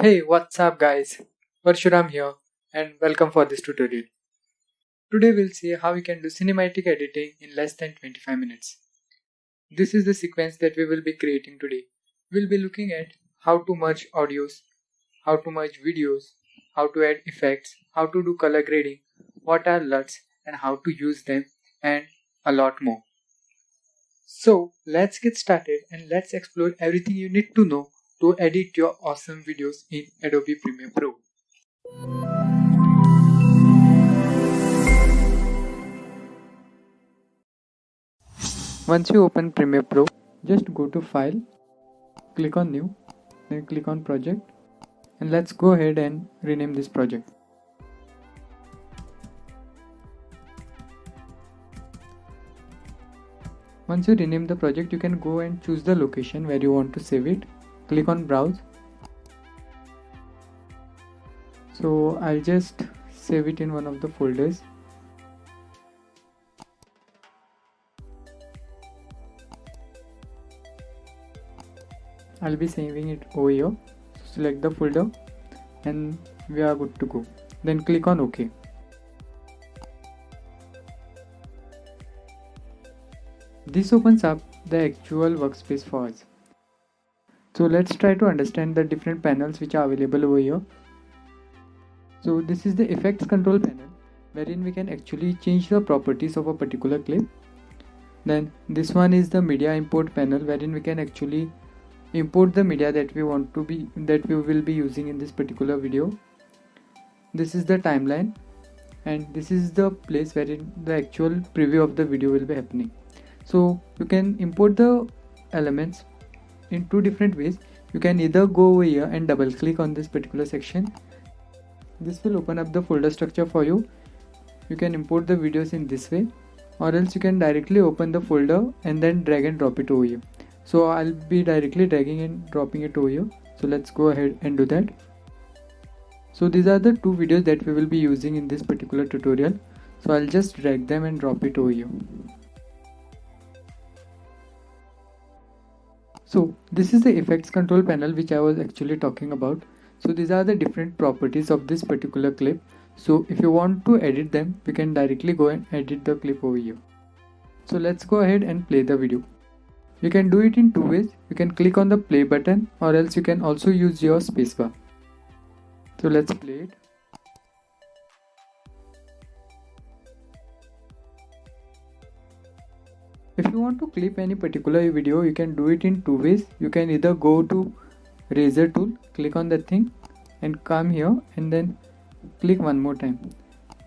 Hey, what's up guys? Parshuram here and welcome for this tutorial. Today we'll see how we can do cinematic editing in less than 25 minutes. This is the sequence that we will be creating today. We'll be looking at how to merge audios, how to merge videos, how to add effects, how to do color grading, what are Luts and how to use them, and a lot more. So let's get started and let's explore everything you need to know to edit your awesome videos in Adobe Premiere Pro. Once you open Premiere Pro, just go to File, click on New, then click on Project, and let's go ahead and rename this project. Once you rename the project, you can go and choose the location where you want to save it. Click on Browse. So I'll just save it in one of the folders. I'll be saving it over here. So select the folder and we are good to go. Then click on OK. This opens up the actual workspace for us. So let's try to understand the different panels which are available over here. So this is the effects control panel wherein we can actually change the properties of a particular clip. Then this one is the media import panel wherein we can actually import the media that we will be using in this particular video. This is the timeline and this is the place wherein the actual preview of the video will be happening. So you can import the elements in two different ways. You can either go over here and double click on this particular section. This will open up the folder structure for you. You can import the videos in this way, or else you can directly open the folder and then drag and drop it over here. So I'll be directly dragging and dropping it over here. So let's go ahead and do that. So these are the two videos that we will be using in this particular tutorial. So I'll just drag them and drop it over here. So this is the effects control panel which I was actually talking about. So these are the different properties of this particular clip. So if you want to edit them, we can directly go and edit the clip over here. So let's go ahead and play the video. You can do it in two ways. You can click on the play button, or else you can also use your spacebar. So let's play it. If you want to clip any particular video, you can do it in two ways. You can either go to razor tool, click on that thing and come here and then click one more time.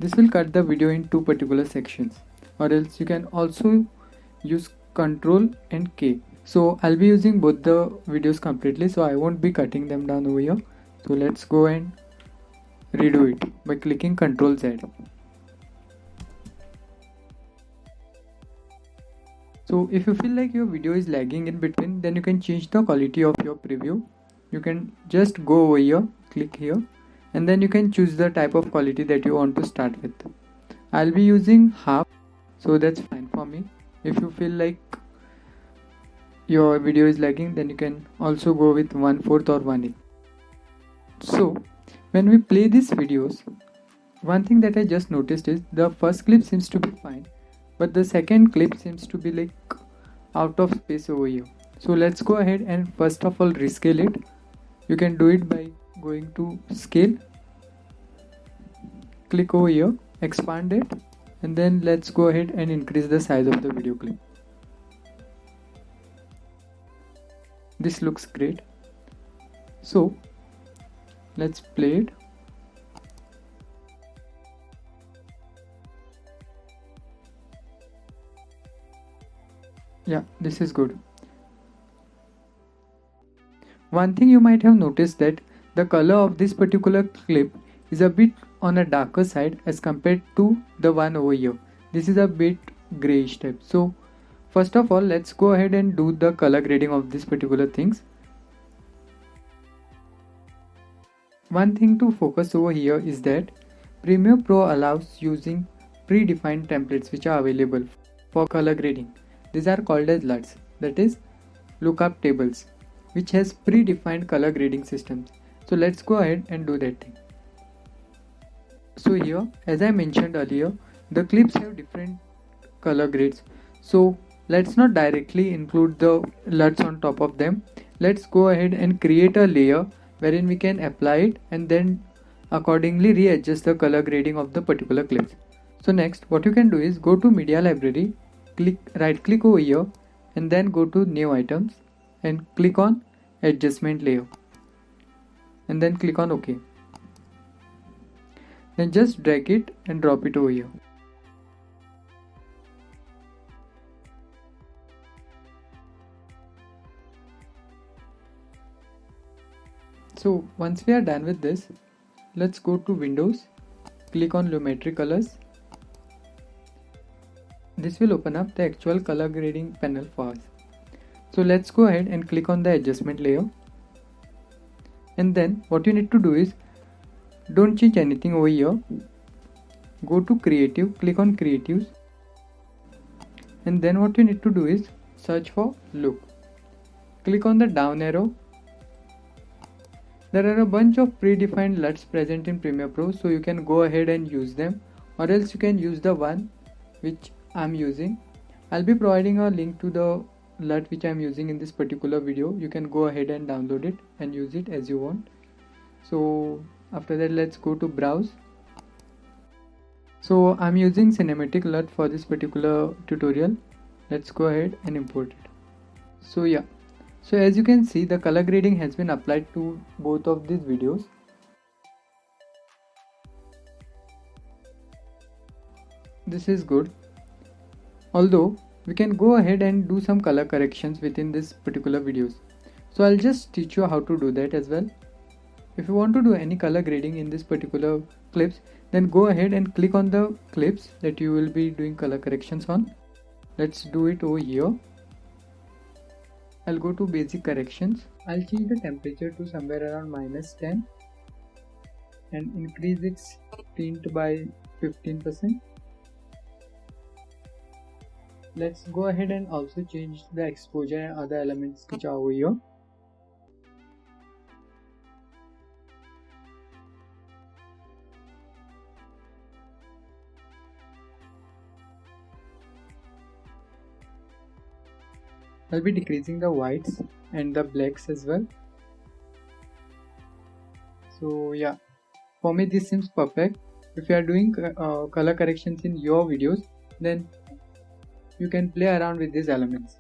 This will cut the video in two particular sections, or else you can also use Ctrl and K. So I'll be using both the videos completely, so I won't be cutting them down over here. So let's go and redo it by clicking Ctrl Z. So if you feel like your video is lagging in between, then you can change the quality of your preview. You can just go over here, click here, and then you can choose the type of quality that you want to start with. I'll be using half, so that's fine for me. If you feel like your video is lagging, then you can also go with 1/4 or 1/8. So when we play these videos, one thing that I just noticed is the first clip seems to be fine, but the second clip seems to be like out of space over here. So let's go ahead and first of all rescale it. You can do it by going to scale, click over here, expand it, and then let's go ahead and increase the size of the video clip. This looks great. So let's play it. Yeah, this is good. One thing you might have noticed that the color of this particular clip is a bit on a darker side as compared to the one over here. This is a bit grayish type. So first of all, let's go ahead and do the color grading of these particular things. One thing to focus over here is that Premiere Pro allows using predefined templates which are available for color grading. These are called as Luts, that is lookup tables, which has predefined color grading systems. So let's go ahead and do that thing. So here, as I mentioned earlier, the clips have different color grades. So let's not directly include the LUTs on top of them. Let's go ahead and create a layer wherein we can apply it and then accordingly readjust the color grading of the particular clips. So next, what you can do is go to media library, right click over here and then go to new items and click on adjustment layer and then click on OK. Then just drag it and drop it over here. So once we are done with this, let's go to Windows, click on Lumetri Colors. This will open up the actual color grading panel for us. So let's go ahead and click on the adjustment layer. And then what you need to do is, don't change anything over here. Go to Creative, click on Creatives. And then what you need to do is search for Look. Click on the down arrow. There are a bunch of predefined LUTs present in Premiere Pro, so you can go ahead and use them, or else you can use the one which I'm using. I'll be providing a link to the LUT which I'm using in this particular video. You can go ahead and download it and use it as you want. So after that, let's go to Browse. So I'm using cinematic LUT for this particular tutorial. Let's go ahead and import it. So yeah. So as you can see, the color grading has been applied to both of these videos. This is good. Although we can go ahead and do some color corrections within this particular videos. So I'll just teach you how to do that as well. If you want to do any color grading in this particular clips, then go ahead and click on the clips that you will be doing color corrections on. Let's do it over here. I'll go to basic corrections. I'll change the temperature to somewhere around -10 and increase its tint by 15%. Let's go ahead and also change the exposure and other elements which are over here. I'll be decreasing the whites and the blacks as well. So yeah, for me this seems perfect. If you are doing color corrections in your videos, then you can play around with these elements.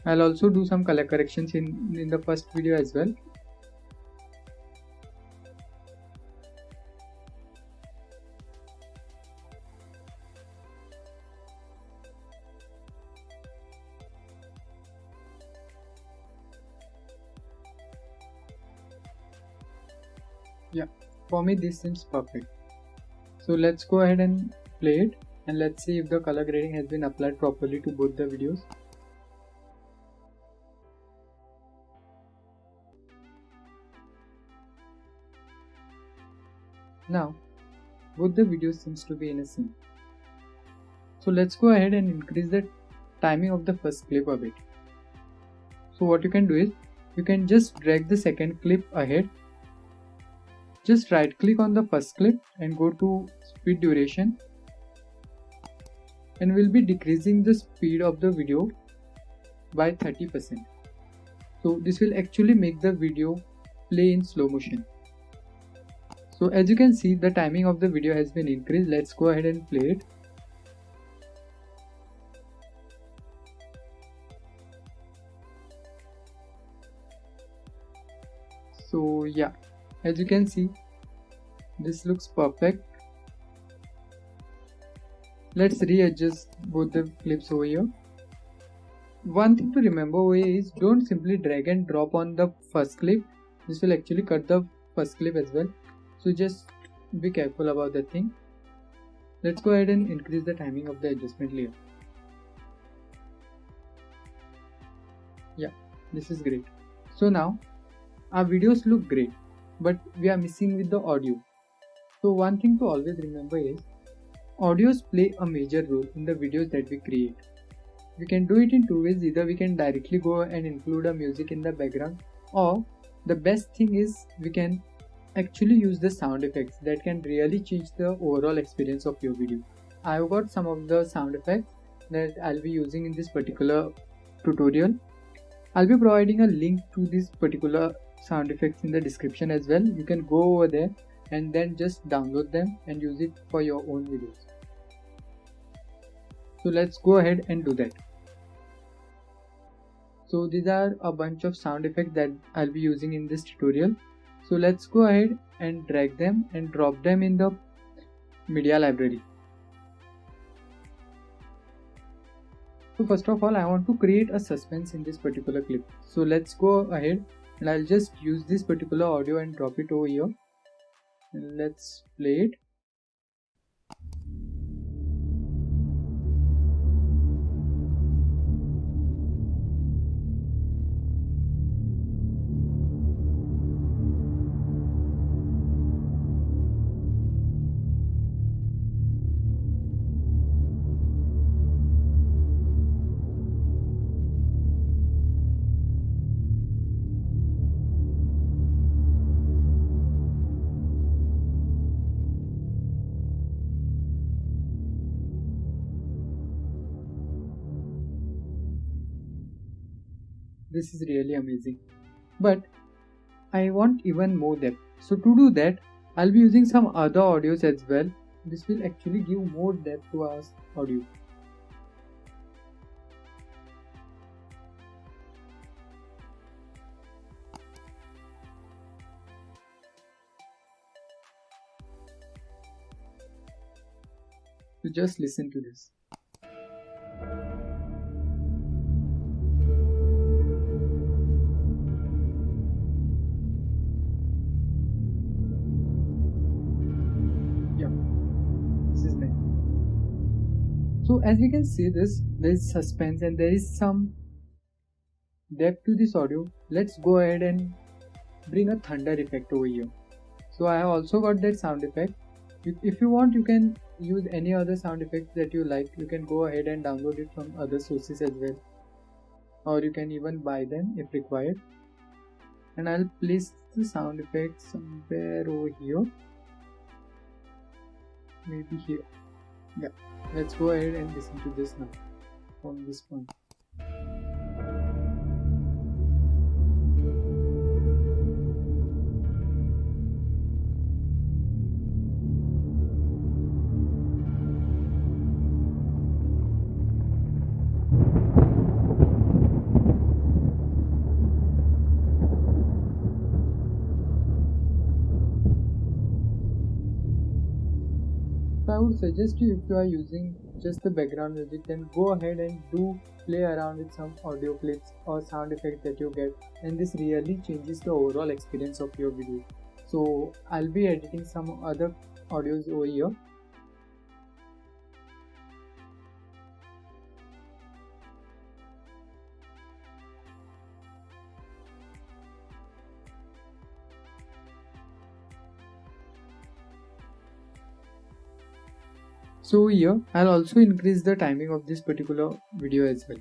I'll also do some color corrections in the first video as well. Yeah, for me this seems perfect. So let's go ahead and play it and let's see if the color grading has been applied properly to both the videos. Now both the videos seems to be in a sync. So let's go ahead and increase the timing of the first clip a bit. So what you can do is, you can just drag the second clip ahead. Just right click on the first clip and go to speed duration, and we'll be decreasing the speed of the video by 30%. So this will actually make the video play in slow motion. So as you can see, the timing of the video has been increased. Let's go ahead and play it. So yeah, as you can see, this looks perfect. Let's readjust both the clips over here. One thing to remember over here is, don't simply drag and drop on the first clip. This will actually cut the first clip as well. So just be careful about that thing. Let's go ahead and increase the timing of the adjustment layer. Yeah, this is great. So now our videos look great, but we are missing with the audio. So one thing to always remember is, audios play a major role in the videos that we create. We can do it in two ways. Either we can directly go and include a music in the background, or the best thing is we can actually use the sound effects that can really change the overall experience of your video. I've got some of the sound effects that I'll be using in this particular tutorial. I'll be providing a link to this particular sound effects in the description as well. You can go over there and then just download them and use it for your own videos. So let's go ahead and do that. So these are a bunch of sound effects that I'll be using in this tutorial. So let's go ahead and drag them and drop them in the media library. So first of all, I want to create a suspense in this particular clip. So let's go ahead and I'll just use this particular audio and drop it over here. And let's play it. This is really amazing, but I want even more depth. So to do that, I'll be using some other audios as well. This will actually give more depth to our audio. So just listen to this. So as we can see this, there is suspense and there is some depth to this audio. Let's go ahead and bring a thunder effect over here. So I have also got that sound effect. If you want, you can use any other sound effect that you like. You can go ahead and download it from other sources as well, or you can even buy them if required. And I'll place the sound effect somewhere over here, maybe here. Yeah, let's go ahead and listen to this now from this point. I would suggest you, if you are using just the background music, then go ahead and do play around with some audio clips or sound effects that you get, and this really changes the overall experience of your video. So I'll be editing some other audios over here. So here I'll also increase the timing of this particular video as well.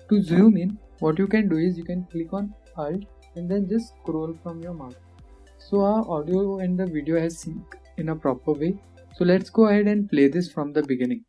To zoom in, what you can do is you can click on Alt and then just scroll from your mouse. So our audio and the video has synced in a proper way. So let's go ahead and play this from the beginning.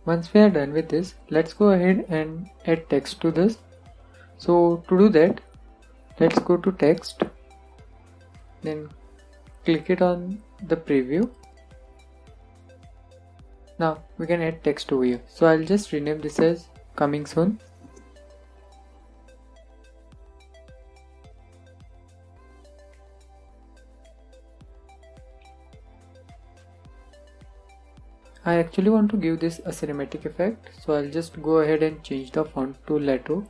Once we are done with this, let's go ahead and add text to this. So to do that, let's go to text, then click it on the preview. Now we can add text over here. So I'll just rename this as coming soon. I actually want to give this a cinematic effect, so I'll just go ahead and change the font to Leto.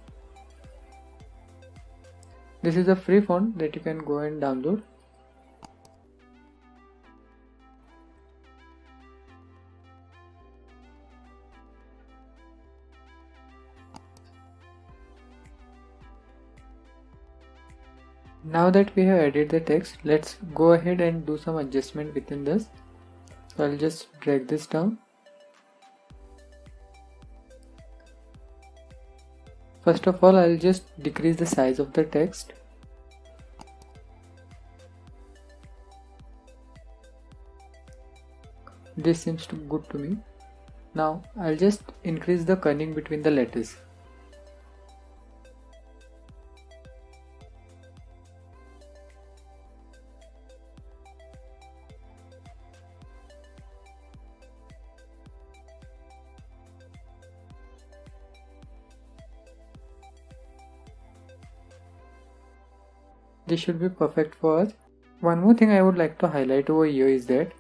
This is a free font that you can go and download. Now that we have added the text, let's go ahead and do some adjustment within this. So I'll just drag this down. First of all, I'll just decrease the size of the text. This seems good to me. Now I'll just increase the kerning between the letters. This should be perfect for us. One more thing I would like to highlight over here is that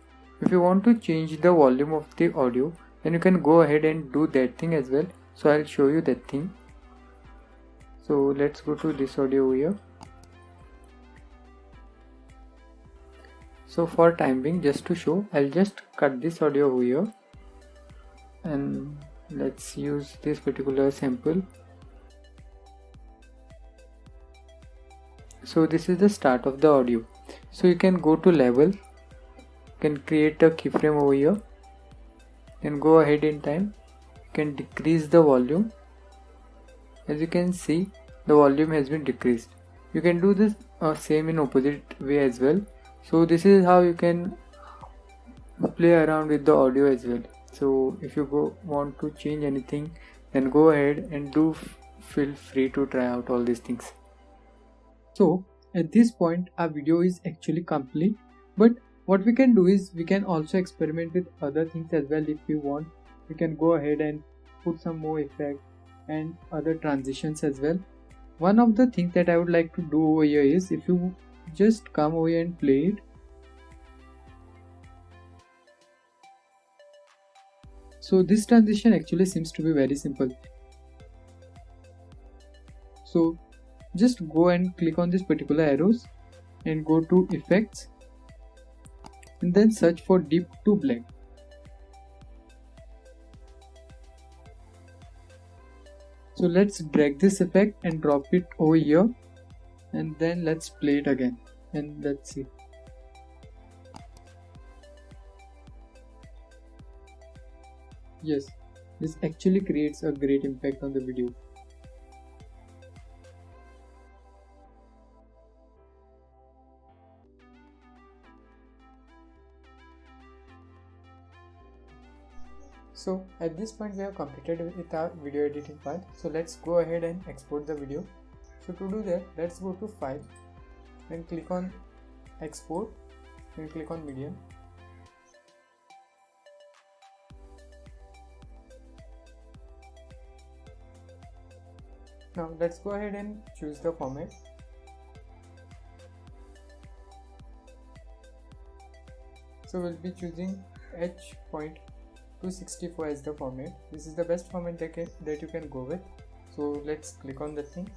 if you want to change the volume of the audio, then you can go ahead and do that thing as well. So I'll show you that thing. So let's go to this audio over here. So for time being, just to show, I'll just cut this audio over here and let's use this particular sample. So this is the start of the audio. So you can go to level, you can create a keyframe over here, then go ahead in time, you can decrease the volume. As you can see, the volume has been decreased. You can do this same in opposite way as well. So this is how you can play around with the audio as well. So if you want to change anything, then go ahead and feel free to try out all these things. So at this point our video is actually complete, but what we can do is we can also experiment with other things as well. If we want, we can go ahead and put some more effects and other transitions as well. One of the things that I would like to do over here is, if you just come over here and play it. So this transition actually seems to be very simple. So just go and click on this particular arrows and go to effects and then search for deep to black. So let's drag this effect and drop it over here, and then let's play it again and let's see. Yes, this actually creates a great impact on the video. So at this point we have completed with our video editing part. So let's go ahead and export the video. So to do that, let's go to File, then click on Export, then click on Medium. Now let's go ahead and choose the format. So we'll be choosing H.264 as the format. This is the best format that you can go with. So let's click on the thing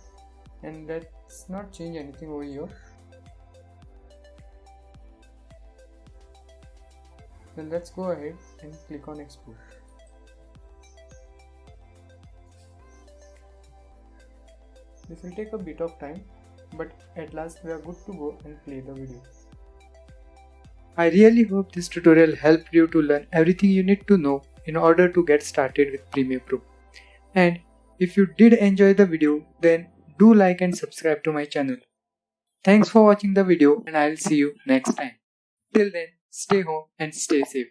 and let's not change anything over here. Then let's go ahead and click on Export. This will take a bit of time, but at last we are good to go and play the video. I really hope this tutorial helped you to learn everything you need to know in order to get started with Premiere Pro. And if you did enjoy the video, then do like and subscribe to my channel. Thanks for watching the video, and I'll see you next time. Till then, stay home and stay safe.